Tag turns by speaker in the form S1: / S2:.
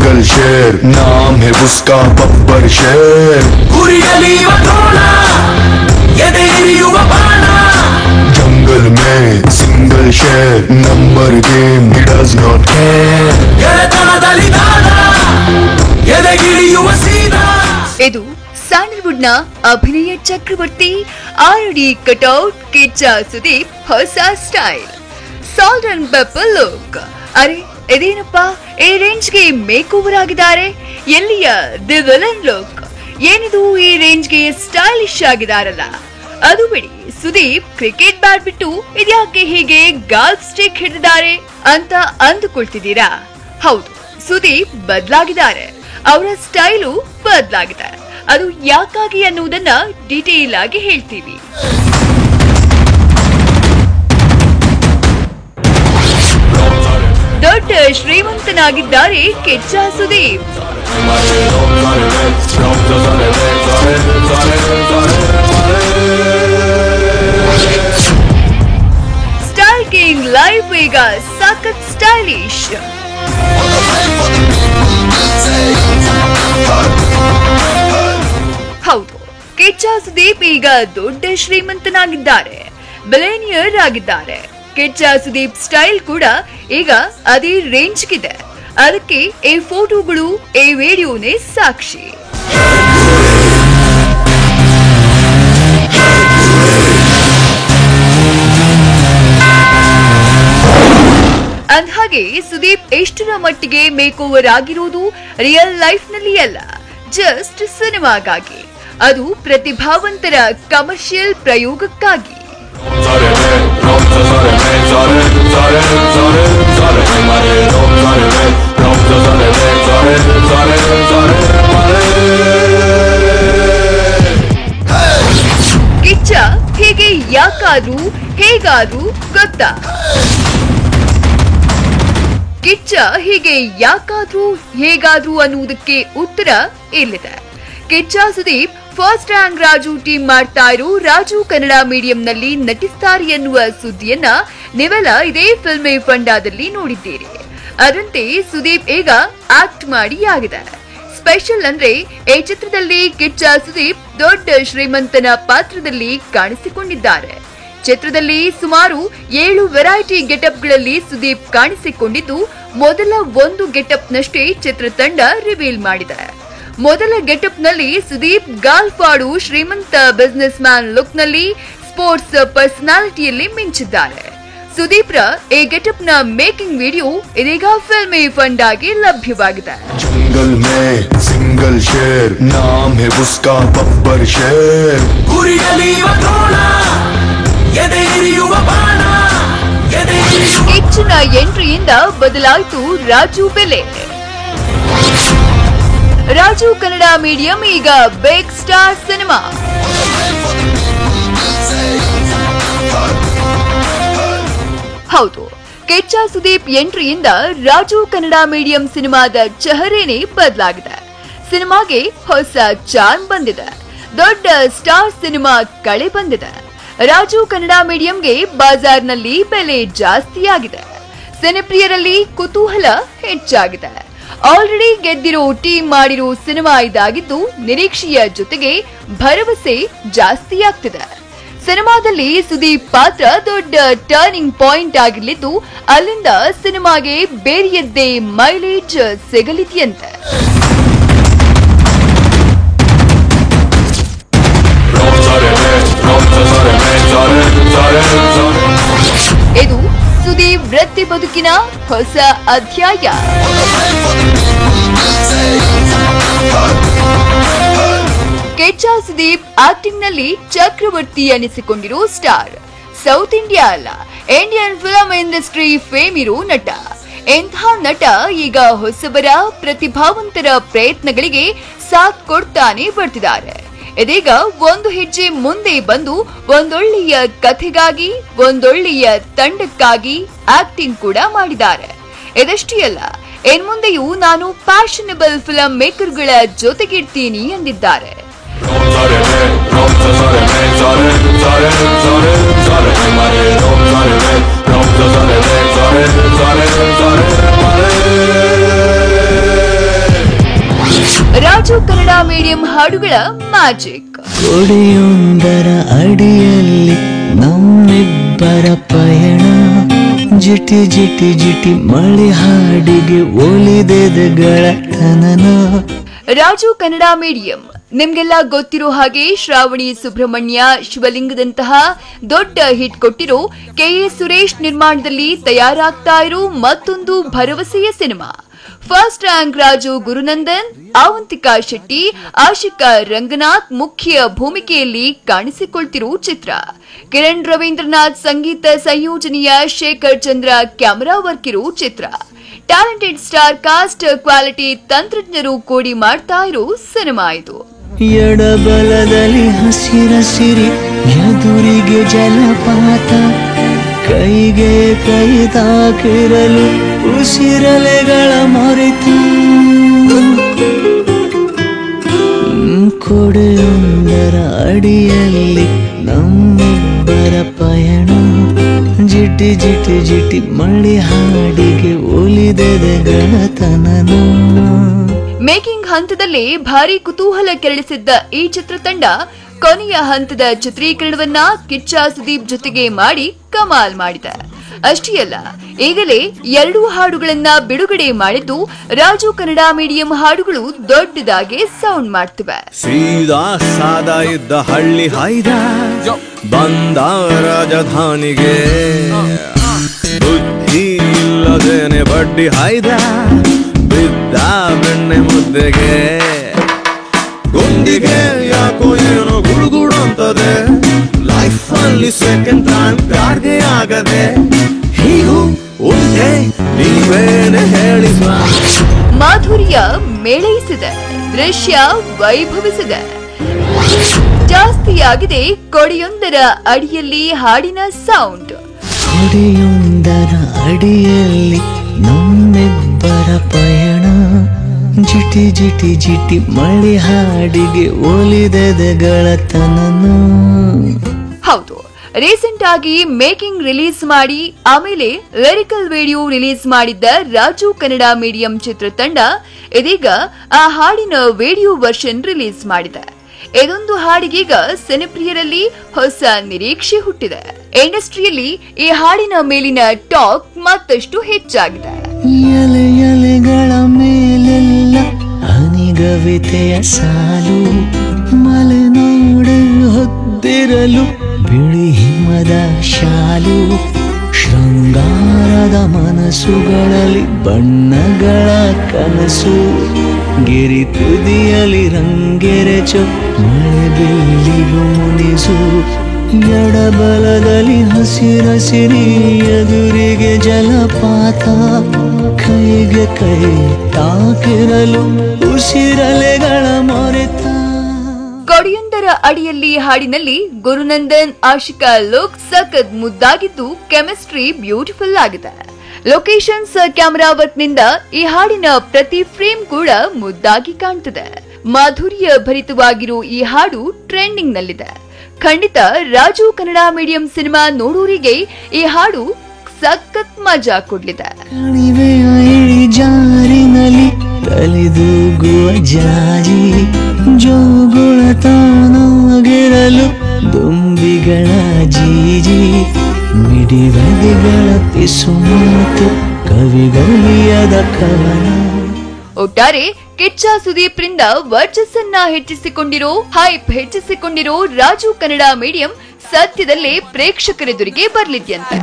S1: Single शेर नाम है उसका बब्बर शेर जंगल में सिंगल शेर number game he does not care
S2: ಇದು ಸ್ಯಾಂಡಲ್ವುಡ್ ನ ಅಭಿನಯ ಚಕ್ರವರ್ತಿ ಆರ್ಡಿ ಕಟೌಟ್ ಕಿಚ್ಚ ಸುದೀಪ್ ಹೊಸ style salt and pepper look. ಅರೆ ಇದೇನಪ್ಪ ಈ ರೇಂಜ್ ಗೆ ಮೇಕ್ ಓವರ್ ಆಗಿದ್ದಾರೆ. ಎಲ್ಲಿಯ ದಿ ವಿಲನ್ ಲುಕ್, ಏನಿದು ಈ ರೇಂಜ್ ಗೆ ಸ್ಟೈಲಿಶ್ ಆಗಿದಾರಲ್ಲ. ಅದು ಬಿಡಿ, ಸುದೀಪ್ ಕ್ರಿಕೆಟ್ ಬ್ಯಾಟ್ ಬಿಟ್ಟು ಇದ್ಯಾಕೆ ಹೀಗೆ ಗಾಲ್ಫ್ ಸ್ಟಿಕ್ ಹಿಡಿದಿದ್ದಾರೆ ಅಂತ ಅಂದುಕೊಳ್ತಿದ್ದೀರಾ? ಹೌದು, ಸುದೀಪ್ ಬದಲಾಗಿದ್ದಾರೆ, ಅವರ ಸ್ಟೈಲು ಬದಲಾಗಿದೆ. ಅದು ಯಾಕಾಗಿ ಅನ್ನುವುದನ್ನ ಡೀಟೇಲ್ ಆಗಿ ಹೇಳ್ತೀವಿ. ದೊಡ್ಡ ಶ್ರೀಮಂತನಾಗಿದ್ದಾರೆ Kichcha Sudeep. Style king life ಈಗ ಸಖತ್ ಸ್ಟೈಲಿಶ್. ಹೌದು, ಕಿಚ್ಚ ಸುದೀಪ್ ಈಗ ದೊಡ್ಡ ಶ್ರೀಮಂತನಾಗಿದ್ದಾರೆ, ಬಿಲಿಯನಿಯರ್ ಆಗಿದ್ದಾರೆ. ಕಿಚ್ಚ ಸುದೀಪ್ ಸ್ಟೈಲ್ ಕೂಡ ಈಗ ಅದೇ ರೇಂಜ್ಗಿದೆ. ಅದಕ್ಕೆ ಈ ಫೋಟೋಗಳು, ಈ ವಿಡಿಯೋನೇ ಸಾಕ್ಷಿ. ಅಂದ್ಹಾಗೆ ಸುದೀಪ್ ಎಷ್ಟರ ಮಟ್ಟಿಗೆ ಮೇಕ್ ಓವರ್ ಆಗಿರೋದು ರಿಯಲ್ ಲೈಫ್ ನಲ್ಲಿ ಅಲ್ಲ, ಜಸ್ಟ್ ಸಿನಿಮಾಗಾಗಿ. ಅದು ಪ್ರತಿಭಾವಂತರ ಕಮರ್ಷಿಯಲ್ ಪ್ರಯೋಗಕ್ಕಾಗಿ. ಕಿಚ್ಚ ಹೀಗೆ ಯಾಕಾದ್ರೂ ಹೇಗಾದ್ರೂ ಗೊತ್ತಾ? ಕಿಚ್ಚ ಹೀಗೆ ಯಾಕಾದ್ರೂ ಹೇಗಾದ್ರೂ ಅನ್ನುವುದಕ್ಕೆ ಉತ್ತರ ಇಲ್ಲಿದೆ. Kichcha Sudeep first rank Raju team ಮಾಡ್ತಾ ಇರೋ ರಾಜು ಕನ್ನಡ ಮೀಡಿಯಂ ನಲ್ಲಿ ನಟಿಸ್ತಾರೆ ಎನ್ನುವ ಸುದ್ದಿಯನ್ನ ನೀವೆಲ್ಲ ಇದೇ ಫಿಲ್ಮಿ ಫಂಡಾದಲ್ಲಿ ನೋಡಿದ್ದೀರಿ. ಅದರಂತೆ ಸುದೀಪ್ ಈಗ ಆಕ್ಟ್ ಮಾಡಿ ಆಗಿದೆ. ಸ್ಪೆಷಲ್ ಅಂದ್ರೆ ಈ ಚಿತ್ರದಲ್ಲಿ ಕಿಚ್ಚ ಸುದೀಪ್ ದೊಡ್ಡ ಶ್ರೀಮಂತನ ಪಾತ್ರದಲ್ಲಿ ಕಾಣಿಸಿಕೊಂಡಿದ್ದಾರೆ. ಚಿತ್ರದಲ್ಲಿ ಸುಮಾರು 7 ವೆರೈಟಿ ಗೆಟಪ್ಗಳಲ್ಲಿ ಸುದೀಪ್ ಕಾಣಿಸಿಕೊಂಡಿದ್ದು, ಮೊದಲ ಒಂದು ಗೆಟಪ್ ನಷ್ಟೇ ಚಿತ್ರತಂಡ ರಿವೀಲ್ ಮಾಡಿದೆ. ಮೊದಲ ಗೆಟಪ್ ನಲ್ಲಿ ಸುದೀಪ್ ಗಾಲ್ಫ್ ಆಡು ಶ್ರೀಮಂತ ಬಿಸಿನೆಸ್ ಮ್ಯಾನ್ ಲುಕ್ ನಲ್ಲಿ ಸ್ಪೋರ್ಟ್ಸ್ ಪರ್ಸನಾಲಿಟಿಯಲ್ಲಿ ಮಿಂಚಿದ್ದಾರೆ. ಸುದೀಪ್ರ ಈ ಗೆಟಪ್ ನ ಮೇಕಿಂಗ್ ವಿಡಿಯೋ ಇದೀಗ ಫಿಲ್ಮಿ ಫಂಡ್ ಆಗಿ ಲಭ್ಯವಾಗಿದೆ.
S1: जंगल में सिंगल शेर नाम है उसका बब्बर शेर
S2: ಕಿಚ್ಚನ ಎಂಟ್ರಿಯಿಂದ ಬದಲಾಯಿತು ರಾಜು ಬೆಲೆ. ರಾಜು ಕನ್ನಡ ಮೀಡಿಯಂ ಈಗ ಬಿಗ್ ಸ್ಟಾರ್ ಸಿನಿಮಾ. ಹೌದು, ಕಿಚ್ಚ ಸುದೀಪ್ ಎಂಟ್ರಿಯಿಂದ ರಾಜು ಕನ್ನಡ ಮೀಡಿಯಂ ಸಿನಿಮಾದ ಚಹರೆನೇ ಬದಲಾಗಿದೆ. ಸಿನಿಮಾಗೆ ಹೊಸ ಚಾರ್ಮ್ ಬಂದಿದೆ. ದೊಡ್ಡ ಸ್ಟಾರ್ ಸಿನಿಮಾ ಕಳೆ ಬಂದಿದೆ. ರಾಜು ಕನ್ನಡ ಮೀಡಿಯಂಗೆ ಬಾಜಾರ್ನಲ್ಲಿ ಬೆಲೆ ಜಾಸ್ತಿಯಾಗಿದೆ. ಸಿನಿಪ್ರಿಯರಲ್ಲಿ ಕುತೂಹಲ ಹೆಚ್ಚಾಗಿದೆ. ಆಲ್ರೆಡಿ ಗೆದ್ದಿರೋ ಟೀಮ್ ಮಾಡಿರೋ ಸಿನಿಮಾ ಇದಾಗಿದ್ದು, ನಿರೀಕ್ಷೆಯ ಜೊತೆಗೆ ಭರವಸೆ ಜಾಸ್ತಿಯಾಗ್ತಿದೆ. ಸಿನಿಮಾದಲ್ಲಿ ಸುದೀಪ್ ಪಾತ್ರ ದೊಡ್ಡ ಟರ್ನಿಂಗ್ ಪಾಯಿಂಟ್ ಆಗಿರಲಿದ್ದು, ಅಲ್ಲಿಂದ ಸಿನಿಮಾಗೆ ಬೇರೆಯದ್ದೇ ಮೈಲೇಜ್ ಸಿಗಲಿದೆಯಂತೆ. ಇದು ಸುದೀಪ್ ವೃತ್ತಿ ಬದುಕಿನ ಹೊಸ ಅಧ್ಯಾಯ. ಕಿಚ್ಚ ಸುದೀಪ್ ಆಕ್ಟಿಂಗ್ ನಲ್ಲಿ ಚಕ್ರವರ್ತಿ ಅನಿಸಿಕೊಂಡಿರೋ ಸ್ಟಾರ್. ಸೌತ್ ಇಂಡಿಯಾ ಅಲ್ಲ, ಇಂಡಿಯನ್ ಫಿಲ್ಮ್ ಇಂಡಸ್ಟ್ರಿ ಫೇಮ್ ಇರೋ ನಟ. ಇಂಥ ನಟ ಈಗ ಹೊಸಬರ ಪ್ರತಿಭಾವಂತರ ಪ್ರಯತ್ನಗಳಿಗೆ ಸಾಥ್ ಕೊಡ್ತಾನೆ ಬರ್ತಿದ್ದಾರೆ. ಇದೀಗ ಒಂದು ಹೆಜ್ಜೆ ಮುಂದೆ ಬಂದು ಒಂದೊಳ್ಳೆಯ ಕಥೆಗಾಗಿ, ಒಂದೊಳ್ಳೆಯ ತಂಡಕ್ಕಾಗಿ ಆಕ್ಟಿಂಗ್ ಕೂಡ ಮಾಡಿದ್ದಾರೆ. ಇದಷ್ಟೇ ಅಲ್ಲ, ಇನ್ಮುಂದೆಯೂ ನಾನು ಫ್ಯಾಷನಬಲ್ ಫಿಲ್ಮ್ ಮೇಕರ್ಗಳ ಜೊತೆಗಿರ್ತೀನಿ ಎಂದಿದ್ದಾರೆ. ಕನ್ನಡ ಮೀಡಿಯಂ ಹಾಡುಗಳ ಮ್ಯಾಜಿಕ್.
S3: ಕೊಡೆಯೊಂದರ ಅಡಿಯಲ್ಲಿ ನಮ್ಮಿಬ್ಬರ ಪಯಣ, ಜಿಟಿ ಜಿಟಿ ಜಿಟಿ ಮಳೆ ಹಾಡಿಗೆ ಒಲಿದೆದಗಳ ತನನ.
S2: ರಾಜು ಕನ್ನಡ ಮೀಡಿಯಂ ನಿಮ್ಗೆಲ್ಲ ಗೊತ್ತಿರೋ ಹಾಗೆ ಶ್ರಾವಣಿ ಸುಬ್ರಹ್ಮಣ್ಯ, ಶಿವಲಿಂಗದಂತಹ ದೊಡ್ಡ ಹಿಟ್ ಕೊಟ್ಟಿರೋ ಕೆಎ ಸುರೇಶ್ ನಿರ್ಮಾಣದಲ್ಲಿ ತಯಾರಾಗ್ತಾ ಇರೋ ಮತ್ತೊಂದು ಭರವಸೆಯ cinema. First rank Raju Gurunandan, Avantika Shetty, Ashika Ranganath ಮುಖ್ಯ ಭೂಮಿಕೆಯಲ್ಲಿ ಕಾಣಿಸಿಕೊಳ್ತಿರೋ ಚಿತ್ರ. ಕಿರಣ್ ರವೀಂದ್ರನಾಥ್ ಸಂಗೀತ ಸಂಯೋಜನೆಯ ಶೇಖರ್ ಚಂದ್ರ ಕ್ಯಾಮೆರಾ ವರ್ಕ್ ಇರೋ ಚಿತ್ರ. ಟ್ಯಾಲೆಂಟೆಡ್ ಸ್ಟಾರ್ ಕಾಸ್ಟ್, ಕ್ವಾಲಿಟಿ ತಂತ್ರಜ್ಞರು ಕೂಡಿ ಮಾಡ್ತಾ ಇರೋ ಸಿನಿಮಾ ಇದು.
S3: ಎಡಬಲದಲ್ಲಿ ಹಸಿರಸಿರಿ, ಎದುರಿಗೆ ಜಲಪಾತ, ಕೈಗೆ ಕೈ ತಾಕಿರಲು ಉಸಿರಲೆಗಳ ಮೊರೆತು. ಕೊಡೆಯೊಂದರ ಅಡಿಯಲ್ಲಿ ನಮ್ಮಿಬ್ಬರ ಪಯಣ, ಜಿಟಿ ಜಿಟಿ ಜಿಟಿ ಮಳೆ ಹಾಡಿಗೆ ಒಲಿದೆದಗಳ ತನನ.
S2: ಮೇಕಿಂಗ್ ಹಂತದಲ್ಲೇ ಭಾರಿ ಕುತೂಹಲ ಕೆರಳಿಸಿದ್ದ ಈ ಚಿತ್ರತಂಡ ಕೊನೆಯ ಹಂತದ ಚಿತ್ರೀಕರಣವನ್ನ ಕಿಚ್ಚ ಸುದೀಪ್ ಜೊತೆಗೆ ಮಾಡಿ ಕಮಾಲ್ ಮಾಡಿದೆ. ಅಷ್ಟೇ ಅಲ್ಲ, ಈಗಲೇ 2 ಹಾಡುಗಳನ್ನ ಬಿಡುಗಡೆ ಮಾಡಿದ್ದು ರಾಜು ಕನ್ನಡ ಮೀಡಿಯಂ ಹಾಡುಗಳು ದೊಡ್ಡದಾಗಿ ಸೌಂಡ್ ಮಾಡ್ತಿವೆ.
S4: ಸೀದಾ ಸಾದಾ ಇದ್ದ ಹಳ್ಳಿ ಹಾಯ್ದ ಬಂದ ರಾಜಧಾನಿಗೆ, ಬುದ್ಧಿ ಇಲ್ಲದೇನೆ ಬಡ್ಡಿ ಹಾಯ್ದ ಬಿದ್ದ ಬೆಣ್ಣೆ ಮುದ್ದೆಗೆ. ಗುಂಡಿಗೆ ಯಾಕೋ ಏನೋ ಗುಡುಗುಡು ಅಂತದೆ, ಲೈಫ್ ಅಲ್ಲಿ ಸೆಕೆಂಡ್ ಟೈಮ್ ಪ್ಯಾರ್ಗೆ ಆಗದೆ. ಹೀಗೂ ಉಂಟೆ ನೀವೇನೆ ಹೇಳಿ.
S2: ಮಾಧುರ್ಯ ಮೇಳೈಸಿದೆ, ದೃಶ್ಯ ವೈಭವಿಸಿದೆ. ಜಾಸ್ತಿಯಾಗಿದೆ ಕೊಡೆಯೊಂದರ ಅಡಿಯಲ್ಲಿ ಹಾಡಿನ ಸೌಂಡ್.
S3: ಕೊಡೆಯೊಂದರ ಅಡಿಯಲ್ಲಿ ನಮ್ಮಿಬ್ಬರ ಪಯಣ, ಜಿಟಿ ಜಿಟಿ ಜಿಟಿ ಮಳೆ ಹಾಡಿಗೆ ಒಲಿದೆದಗಳ ತನನ.
S2: ಹೌದು, ರೀಸೆಂಟ್ ಆಗಿ ಮೇಕಿಂಗ್ ರಿಲೀಸ್ ಮಾಡಿ ಆಮೇಲೆ ಲಿರಿಕಲ್ ವಿಡಿಯೋ ರಿಲೀಸ್ ಮಾಡಿದ್ದ ರಾಜು ಕನ್ನಡ ಮೀಡಿಯಂ ಚಿತ್ರತಂಡ ಇದೀಗ ಆ ಹಾಡಿನ ವಿಡಿಯೋ ವರ್ಷನ್ ರಿಲೀಸ್ ಮಾಡಿದೆ. ಇದೊಂದು ಹಾಡಿಗೀಗ ಸಿನಿಪ್ರಿಯರಲ್ಲಿ ಹೊಸ ನಿರೀಕ್ಷೆ ಹುಟ್ಟಿದೆ. ಇಂಡಸ್ಟ್ರಿಯಲ್ಲಿ ಈ ಹಾಡಿನ ಮೇಲಿನ ಟಾಕ್ ಮತ್ತಷ್ಟು ಹೆಚ್ಚಾಗಿದೆ.
S3: ಎಲೆ ಎಲೆಗಳ ಮೇಲೆಲ್ಲ ಹನಿಗವಿತೆಯ ಸಾಲು, ಮಲೆನಾಡು ಹೊದ್ದಿರಲು ಬಿಳಿ ಹಿಮದ ಶಾಲು. ಶೃಂಗಾರದ ಮನಸ್ಸುಗಳಲ್ಲಿ ಬಣ್ಣಗಳ ಕನಸು, ಗಿರಿ ತುದಿಯಲ್ಲಿ ರಂಗೆರೆಚು ಮಳೆ ಬಿಲ್ಲಿಗೂ ಮುನಿಸು. ಎಡಬಲದಲ್ಲಿ ಹಸಿರಸಿರಿ, ಎದುರಿಗೆ ಜಲಪಾತ, ಕೈಗೆ ಕೈ ತಾಕಿರಲು ಉಸಿರಲೆಗಳ ಮೊರೆತ.
S2: ಕೊಡೆಯೊಂದರ ಅಡಿಯಲ್ಲಿ ಹಾಡಿನಲ್ಲಿ ಗುರುನಂದನ್ ಆಶಿಕಾ ಲುಕ್ ಸಖತ್ ಮುದ್ದಾಗಿದ್ದು ಕೆಮಿಸ್ಟ್ರಿ ಬ್ಯೂಟಿಫುಲ್ ಆಗಿದೆ. ಲೊಕೇಶನ್ಸ್, ಕ್ಯಾಮೆರಾ ವರ್ಕ್ ನಿಂದ ಈ ಹಾಡಿನ ಪ್ರತಿ ಫ್ರೇಮ್ ಕೂಡ ಮುದ್ದಾಗಿ ಕಾಣ್ತಿದೆ. ಮಾಧುರ್ಯ ಭರಿತವಾಗಿರೋ ಈ ಹಾಡು ಟ್ರೆಂಡಿಂಗ್ ನಲ್ಲಿದೆ. ಖಂಡಿತ ರಾಜು ಕನ್ನಡ ಮೀಡಿಯಂ ಸಿನಿಮಾ ನೋಡೋರಿಗೆ ಈ ಹಾಡು ಸಖತ್ ಮಜಾ ಕೊಡ್ಲಿದೆ.
S3: ಜಾರಿನಲ್ಲಿ ತಲೆದೂಗುವ ಜಾಜಿ, ಜೋಗುಳ ತಾನಾಗಿರಲು ದುಂಬಿಗಳ ಜೀಜಿ, ಮಿಡಿವದಿಗಳ ಪಿಸು ಮಾತು ಕವಿಗಳಿಯದ ಕವನ.
S2: ಒಟ್ಟಾರೆ ಕಿಚ್ಚ ಸುದೀಪ್ ರಿಂದ ವರ್ಚಸ್ಸನ್ನ ಹೆಚ್ಚಿಸಿಕೊಂಡಿರೋ, ಹೈಪ್ ಹೆಚ್ಚಿಸಿಕೊಂಡಿರೋ ರಾಜು ಕನ್ನಡ ಮೀಡಿಯಂ ಸದ್ಯದಲ್ಲೇ ಪ್ರೇಕ್ಷಕರೆದುರಿಗೆ ಬರ್ಲಿದ್ಯಂತೆ.